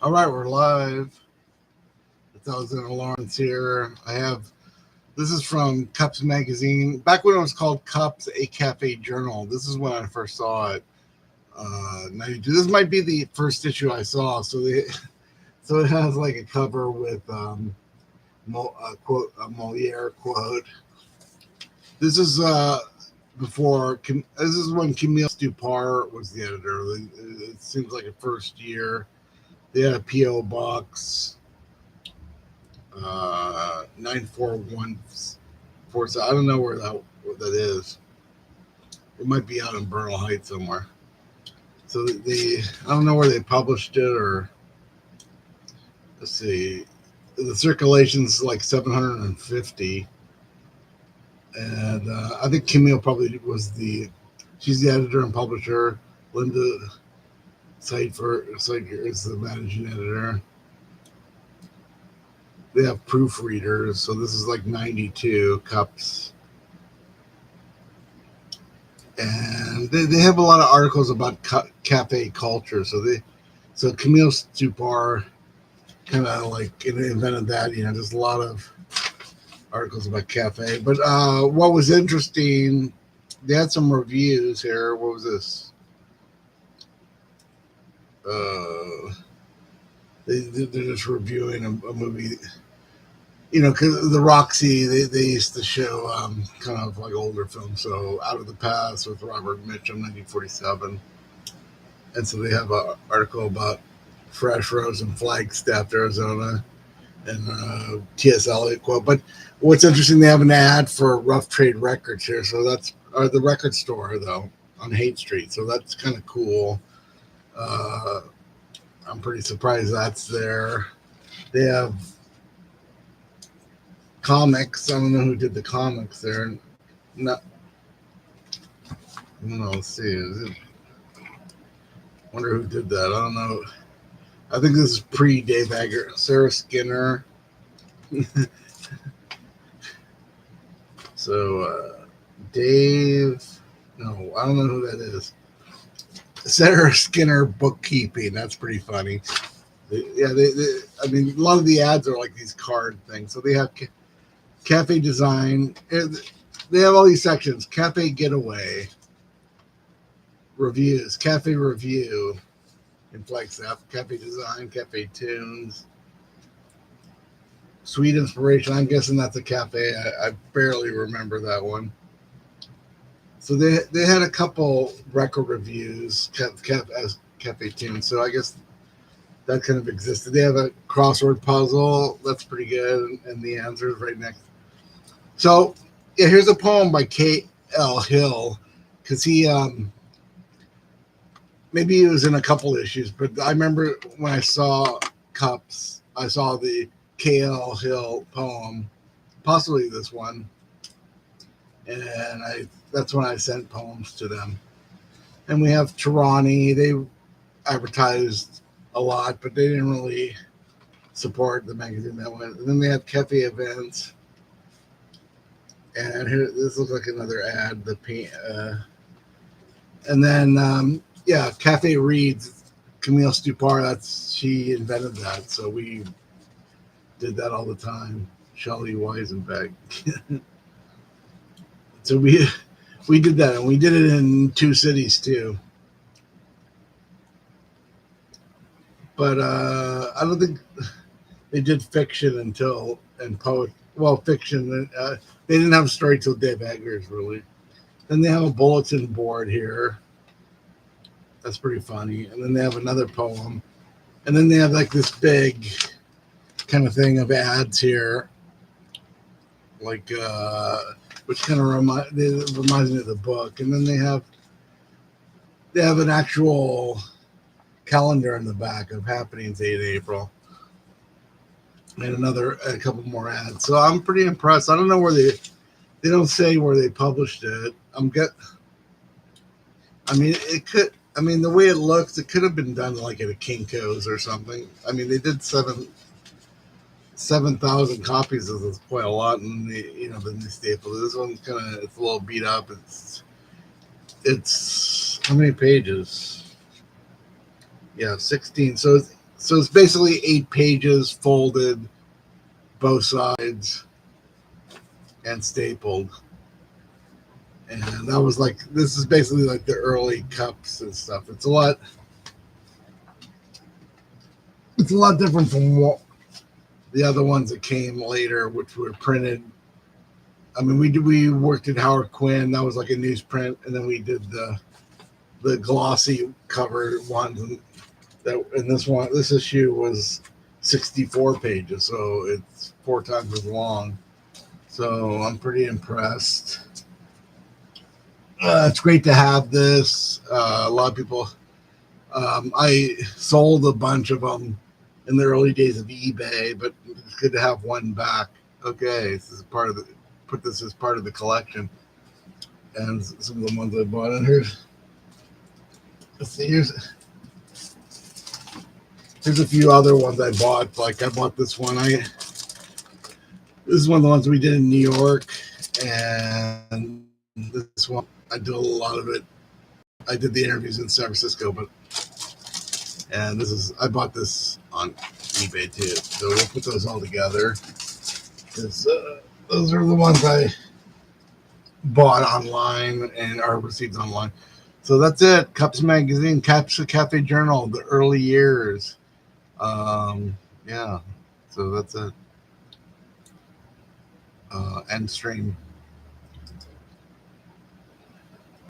All right, we're live. It's Alexander Lawrence here. This is from Cups Magazine. Back when it was called Cups, a cafe journal. This is when I first saw it. 92. This might be the first issue I saw. So it has like a cover with a Moliere quote. This is this is when Camille Stupar was the editor. It seems like a first year. They had a PO box 94147. I don't know what that is. It might be out in Bernal Heights somewhere. So I don't know where they published it, or let's see. The circulation's like 750, and I think Camille probably she's the editor and publisher. Linda Seidfer is the managing editor. They have proofreaders, so this is like 92 Cups. And they have a lot of articles about cafe culture. So Camille Stupar kind of like invented that, just a lot of articles about cafe. But what was interesting, they had some reviews here. What was this? They're just reviewing a movie, because the Roxy, they used to show kind of like older films. So Out of the Past with Robert Mitchum, 1947. And so they have an article about Fresh Rose in Flagstaff, Arizona, and T.S. Eliot quote. But what's interesting, they have an ad for Rough Trade Records here. So that's the record store, though, on Haight Street. So that's kind of cool. I'm pretty surprised that's there. They have comics. I don't know who did the comics there. Let's see. Wonder who did that. I don't know. I think this is pre-Dave Agger. Sarah Skinner. So, Dave. No, I don't know who that is. Sarah Skinner Bookkeeping. That's pretty funny. I mean, a lot of the ads are like these card things. So they have cafe design. They have all these sections. Cafe Getaway. Reviews. Cafe Review in Flagstaff. Cafe Design. Cafe Tunes. Sweet Inspiration. I'm guessing that's a cafe. I barely remember that one. So they had a couple record reviews as Cafe Tunes. So I guess that kind of existed. They have a crossword puzzle. That's pretty good. And the answers right next. So, yeah, here's a poem by K.L. Hill. Because maybe he was in a couple issues. But I remember when I saw Cups, I saw the K.L. Hill poem. Possibly this one. And that's when I sent poems to them. And we have Tirani. They advertised a lot, but they didn't really support the magazine that went. And then they have cafe events. And here, this looks like another ad. And then, Cafe Reads. Camille Stupar, she invented that. So we did that all the time. Shelley Weisenbeck. So we did that, and we did it in 2 cities too. But I don't think they did fiction and poetry. Well, fiction. They didn't have a story till Dave Eggers, really. Then they have a bulletin board here. That's pretty funny. And then they have another poem. And then they have like this big kind of thing of ads here. Like, which kind of reminds me of the book. And then they have an actual calendar in the back of happenings 8 April. And a couple more ads. So I'm pretty impressed. I don't know where they don't say where they published it. The way it looks, it could have been done like at a Kinko's or something. I mean, they did 7,000 copies of this, quite a lot in the newspaper. This one's it's a little beat up. It's how many pages? Yeah, 16. So So it's basically 8 pages folded, both sides, and stapled. And that was like, this is basically like the early cups and stuff. It's a lot different from what the other ones that came later, which were printed. I mean, we worked at Howard Quinn. That was like a newsprint, and then we did the glossy cover ones. And this issue was 64 pages, so it's 4 times as long. So I'm pretty impressed. It's great to have this. A lot of people. I sold a bunch of them in the early days of eBay, but it's good to have one back. Okay, this is put this as part of the collection, and some of the ones I bought in here. Let's see, here's a few other ones I bought. Like I bought this one. This is one of the ones we did in New York, and this one I did a lot of it. I did the interviews in San Francisco, and I bought this on eBay too. So we'll put those all together because those are the ones I bought online and are received online. So that's it. Cups Magazine, Cups Cafe Journal, the early years. Yeah. So that's it. End stream.